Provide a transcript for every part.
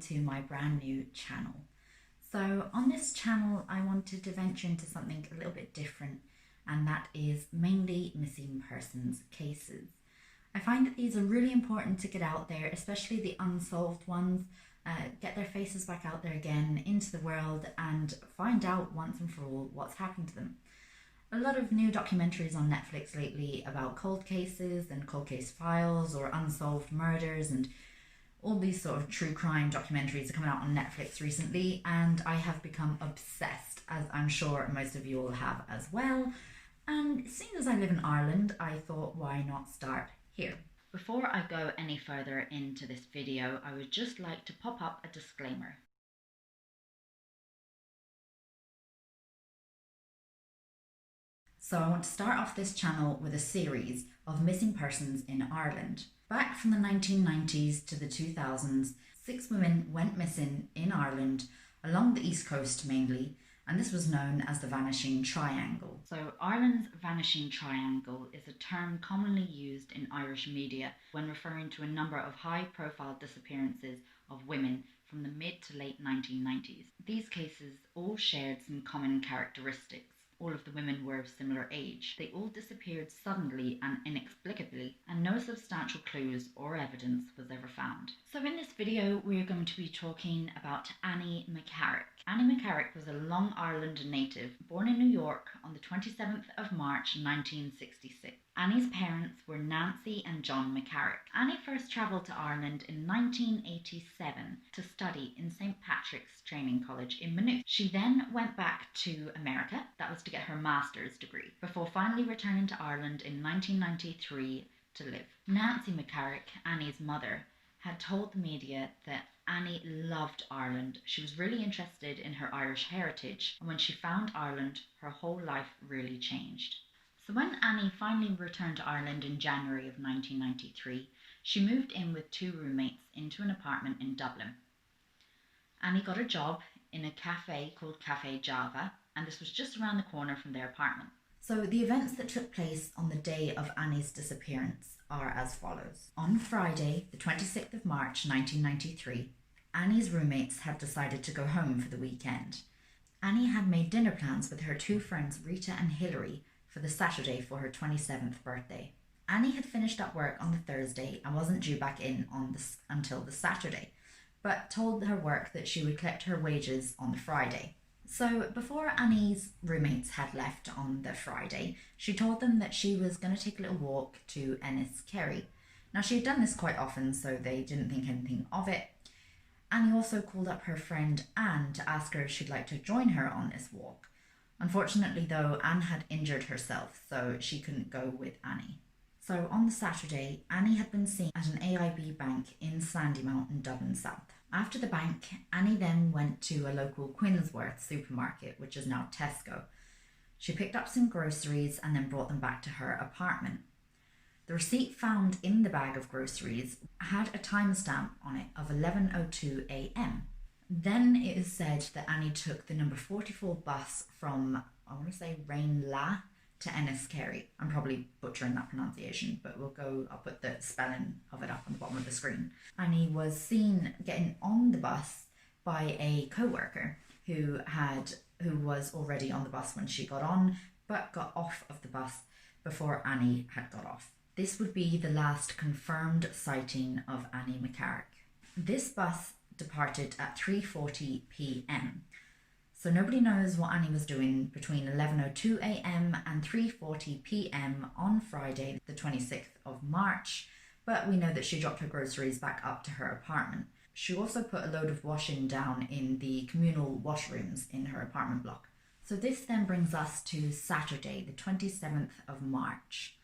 to my brand new channel. So on this channel I wanted to venture into something a little bit different, and that is mainly missing persons cases. I find that these are really important to get out there, especially the unsolved ones, get their faces back out there again into the world and find out once and for all what's happened to them. A lot of new documentaries on Netflix lately about cold cases and cold case files or unsolved murders, and all these sort of true crime documentaries are coming out on Netflix recently, and I have become obsessed, as I'm sure most of you all have as well. And seeing as I live in Ireland, I thought, why not start here? Before I go any further into this video, I would just like to pop up a disclaimer. So I want to start off this channel with a series of missing persons in Ireland. Back from the 1990s to the 2000s, 6 women went missing in Ireland, along the east coast mainly, and this was known as the Vanishing Triangle. So Ireland's Vanishing Triangle is a term commonly used in Irish media when referring to a number of high-profile disappearances of women from the mid to late 1990s. These cases all shared some common characteristics. All of the women were of similar age. They all disappeared suddenly and inexplicably, and no substantial clues or evidence was ever found. So in this video, we're going to be talking about Annie McCarrick. Annie McCarrick was a Long Island native, born in New York on the 27th of March 1966. Annie's parents were Nancy and John McCarrick. Annie first travelled to Ireland in 1987 to study in St. Patrick's Training College in Maynooth. She then went back to America, that was to get her master's degree, before finally returning to Ireland in 1993 to live. Nancy McCarrick, Annie's mother, had told the media that Annie loved Ireland. She was really interested in her Irish heritage, and when she found Ireland, her whole life really changed. So when Annie finally returned to Ireland in January of 1993, she moved in with 2 roommates into an apartment in Dublin. Annie got a job in a cafe called Cafe Java, and this was just around the corner from their apartment. So the events that took place on the day of Annie's disappearance are as follows. On Friday, the 26th of March 1993, Annie's roommates had decided to go home for the weekend. Annie had made dinner plans with her 2 friends Rita and Hilary for the Saturday for her 27th birthday. Annie had finished up work on the Thursday and wasn't due back in until the Saturday, but told her work that she would collect her wages on the Friday. So before Annie's roommates had left on the Friday, she told them that she was going to take a little walk to Enniskerry. Now she had done this quite often, so they didn't think anything of it. Annie also called up her friend Anne to ask her if she'd like to join her on this walk. Unfortunately though, Anne had injured herself, so she couldn't go with Annie. So on the Saturday, Annie had been seen at an AIB bank in Sandymount in Dublin South. After the bank, Annie then went to a local Quinsworth supermarket, which is now Tesco. She picked up some groceries and then brought them back to her apartment. The receipt found in the bag of groceries had a timestamp on it of 11:02 a.m. Then it is said that Annie took the number 44 bus from, I want to say Rainla, to Enniskerry. I'm probably butchering that pronunciation, but I'll put the spelling of it up on the bottom of the screen. Annie was seen getting on the bus by a co-worker who was already on the bus when she got on, but got off of the bus before Annie had got off. This would be the last confirmed sighting of Annie McCarrick. This bus departed at 3:40 p.m. So nobody knows what Annie was doing between 11:02 a.m. and 3:40 p.m. on Friday, the 26th of March, but we know that she dropped her groceries back up to her apartment. She also put a load of washing down in the communal washrooms in her apartment block. So this then brings us to Saturday, the 27th of March.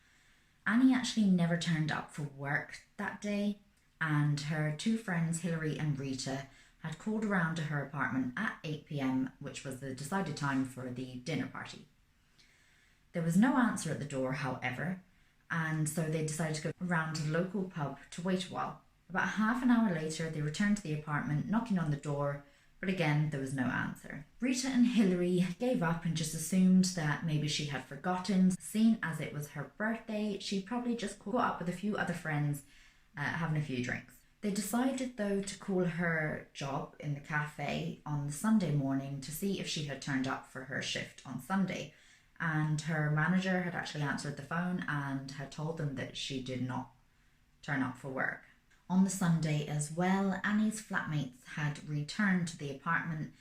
Annie actually never turned up for work that day, and her 2 friends, Hilary and Rita, had called around to her apartment at 8 p.m, which was the decided time for the dinner party. There was no answer at the door, however, and so they decided to go around to the local pub to wait a while. About half an hour later, they returned to the apartment, knocking on the door, but again, there was no answer. Rita and Hilary gave up and just assumed that maybe she had forgotten. Seeing as it was her birthday, she probably just caught up with a few other friends having a few drinks. They decided, though, to call her job in the cafe on the Sunday morning to see if she had turned up for her shift on Sunday. And her manager had actually answered the phone and had told them that she did not turn up for work. On the Sunday as well, Annie's flatmates had returned to the apartment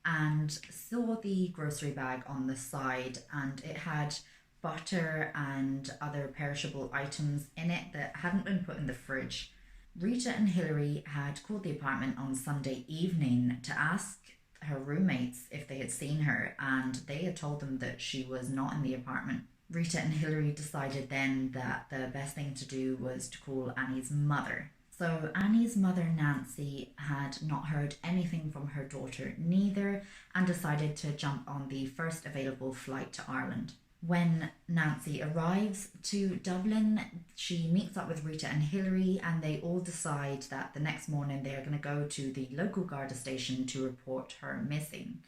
and saw the grocery bag on the side, and it had butter and other perishable items in it that hadn't been put in the fridge. Rita and Hilary had called the apartment on Sunday evening to ask her roommates if they had seen her, and they had told them that she was not in the apartment. Rita and Hilary decided then that the best thing to do was to call Annie's mother. So Annie's mother, Nancy, had not heard anything from her daughter neither, and decided to jump on the first available flight to Ireland. When Nancy arrives to Dublin, she meets up with Rita and Hilary, and they all decide that the next morning they are going to go to the local Garda station to report her missing.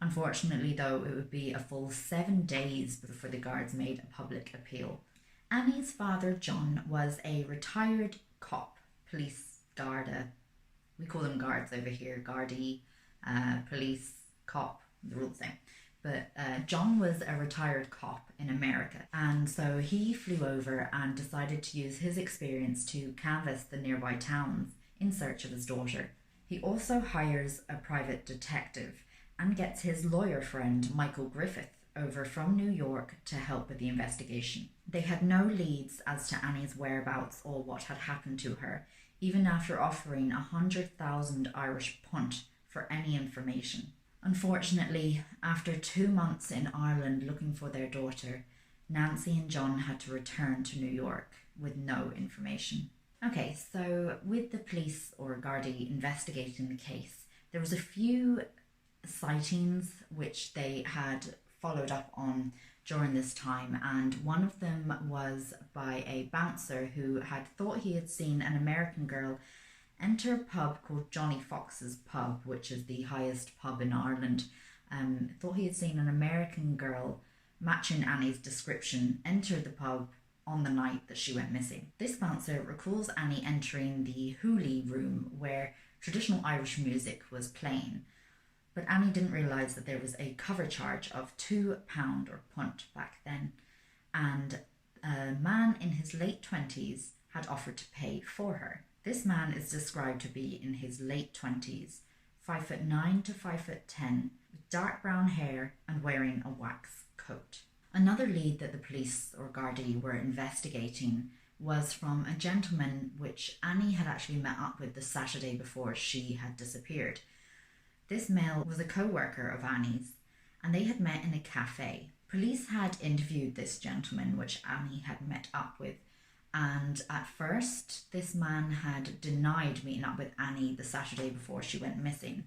Unfortunately, though, it would be a full 7 days before the guards made a public appeal. Annie's father, John, was a retired cop, police, Garda. We call them guards over here, Gardaí, police, cop, they're all the same. But John was a retired cop in America, and so he flew over and decided to use his experience to canvass the nearby towns in search of his daughter. He also hires a private detective and gets his lawyer friend Michael Griffith over from New York to help with the investigation. They had no leads as to Annie's whereabouts or what had happened to her, even after offering 100,000 Irish punt for any information. Unfortunately, after 2 months in Ireland looking for their daughter, Nancy and John had to return to New York with no information. Okay, so with the police or Gardaí investigating the case, there was a few sightings which they had followed up on during this time, and one of them was by a bouncer who had thought he had seen an American girl enter a pub called Johnny Fox's Pub, which is the highest pub in Ireland. Thought he had seen an American girl matching Annie's description enter the pub on the night that she went missing. This bouncer recalls Annie entering the hoolie room where traditional Irish music was playing, but Annie didn't realise that there was a cover charge of £2 or punt back then, and a man in his late 20s had offered to pay for her. This man is described to be in his late 20s, 5'9" to 5'10", with dark brown hair and wearing a wax coat. Another lead that the police or Gardaí were investigating was from a gentleman which Annie had actually met up with the Saturday before she had disappeared. This male was a co-worker of Annie's, and they had met in a cafe. Police had interviewed this gentleman which Annie had met up with, and at first this man had denied meeting up with Annie the Saturday before she went missing.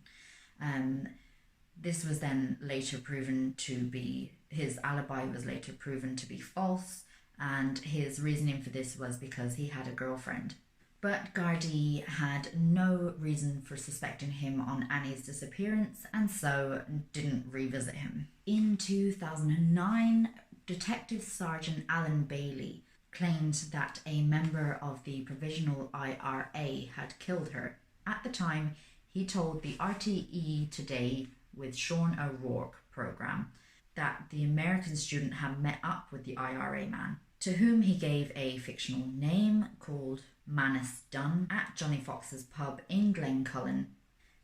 This was then later proven to be, his alibi was later proven to be false, and his reasoning for this was because he had a girlfriend. But Gardaí had no reason for suspecting him on Annie's disappearance, and so didn't revisit him. In 2009, Detective Sergeant Alan Bailey claimed that a member of the Provisional IRA had killed her. At the time, he told the RTE Today with Sean O'Rourke programme that the American student had met up with the IRA man, to whom he gave a fictional name called Manus Dunn at Johnny Fox's pub in Glencullen.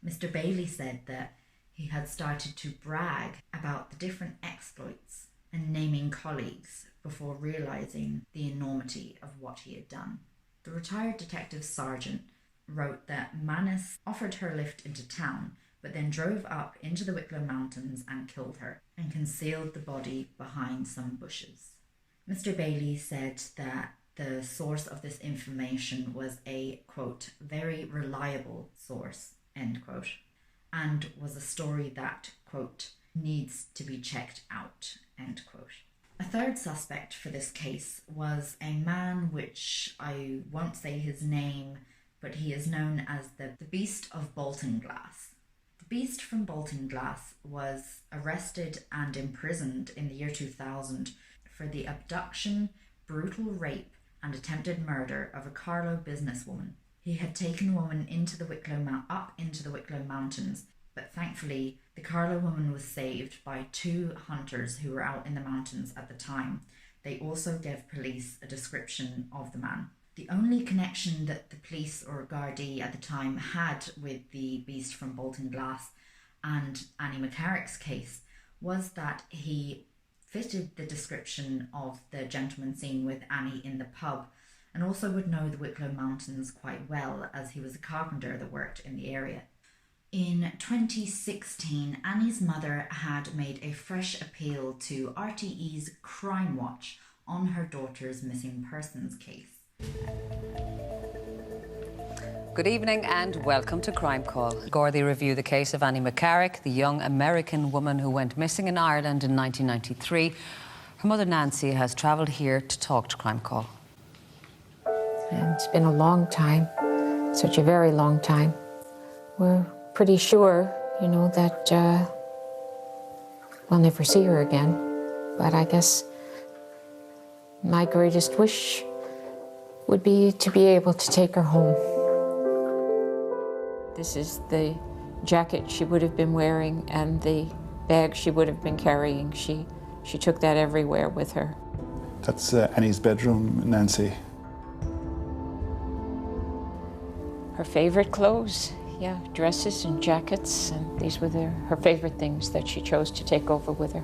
Mr. Bailey said that he had started to brag about the different exploits and naming colleagues before realising the enormity of what he had done. The retired detective sergeant wrote that Manus offered her a lift into town, but then drove up into the Wicklow Mountains and killed her, and concealed the body behind some bushes. Mr. Bailey said that the source of this information was a, quote, very reliable source, end quote, and was a story that, quote, needs to be checked out, end quote. A third suspect for this case was a man which I won't say his name, but he is known as the Beast of Baltinglass. The Beast from Baltinglass was arrested and imprisoned in the year 2000 for the abduction, brutal rape and attempted murder of a Carlow businesswoman. He had taken the woman up into the Wicklow Mountains, but thankfully the Carlow woman was saved by two hunters who were out in the mountains at the time. They also gave police a description of the man. The only connection that the police or Gardaí at the time had with the beast from Bolton Glass and Annie McCarrick's case was that he fitted the description of the gentleman seen with Annie in the pub, and also would know the Wicklow Mountains quite well as he was a carpenter that worked in the area. In 2016, Annie's mother had made a fresh appeal to RTE's Crimewatch on her daughter's missing persons case. Good evening and welcome to Crime Call. Gardaí review the case of Annie McCarrick, the young American woman who went missing in Ireland in 1993. Her mother Nancy has travelled here to talk to Crime Call. And it's been a long time, such a very long time. We're pretty sure, that we'll never see her again. But I guess my greatest wish would be to be able to take her home. This is the jacket she would have been wearing and the bag she would have been carrying. She took that everywhere with her. That's Annie's bedroom, Nancy. Her favorite clothes, dresses and jackets, and these were her favorite things that she chose to take over with her.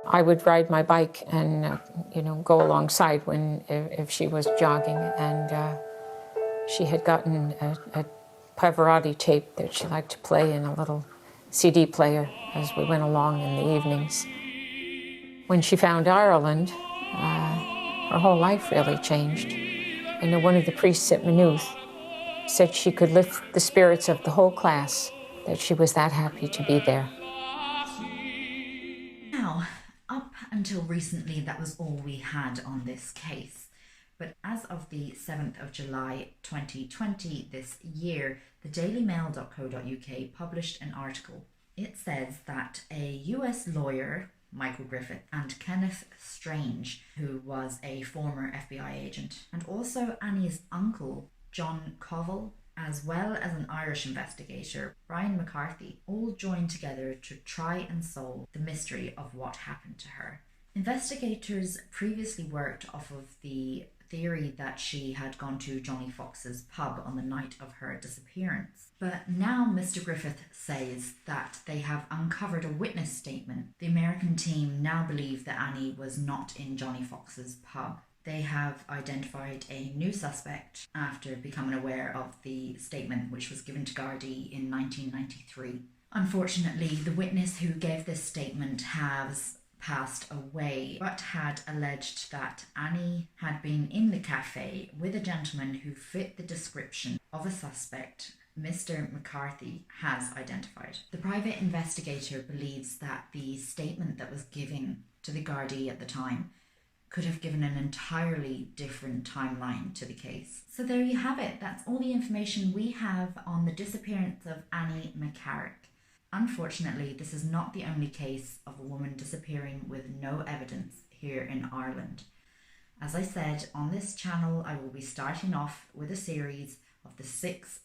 I would ride my bike and, go alongside if she was jogging, and she had gotten a Pavarotti tape that she liked to play in a little CD player as we went along in the evenings. When she found Ireland, her whole life really changed. One of the priests at Maynooth said she could lift the spirits of the whole class, that she was that happy to be there. Now, up until recently, that was all we had on this case. But as of the 7th of July 2020 this year, the dailymail.co.uk published an article. It says that a US lawyer, Michael Griffith, and Kenneth Strange, who was a former FBI agent, and also Annie's uncle, John Covell, as well as an Irish investigator, Brian McCarthy, all joined together to try and solve the mystery of what happened to her. Investigators previously worked off of the theory that she had gone to Johnny Fox's pub on the night of her disappearance. But now Mr. Griffith says that they have uncovered a witness statement. The American team now believe that Annie was not in Johnny Fox's pub. They have identified a new suspect after becoming aware of the statement which was given to Gardaí in 1993. Unfortunately, the witness who gave this statement has passed away, but had alleged that Annie had been in the cafe with a gentleman who fit the description of a suspect Mr. McCarthy has identified. The private investigator believes that the statement that was given to the Gardaí at the time could have given an entirely different timeline to the case. So there you have it. That's all the information we have on the disappearance of Annie McCarrick. Unfortunately, this is not the only case of a woman disappearing with no evidence here in Ireland. As I said, on this channel, I will be starting off with a series of the 6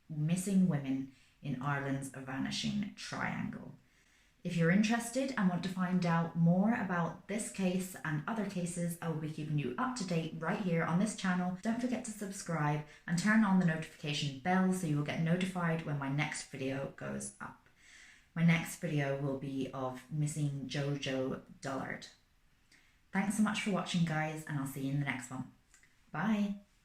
missing women in Ireland's Vanishing Triangle. If you're interested and want to find out more about this case and other cases, I will be keeping you up to date right here on this channel. Don't forget to subscribe and turn on the notification bell so you will get notified when my next video goes up. My next video will be of missing Jojo Dullard. Thanks so much for watching, guys, and I'll see you in the next one. Bye!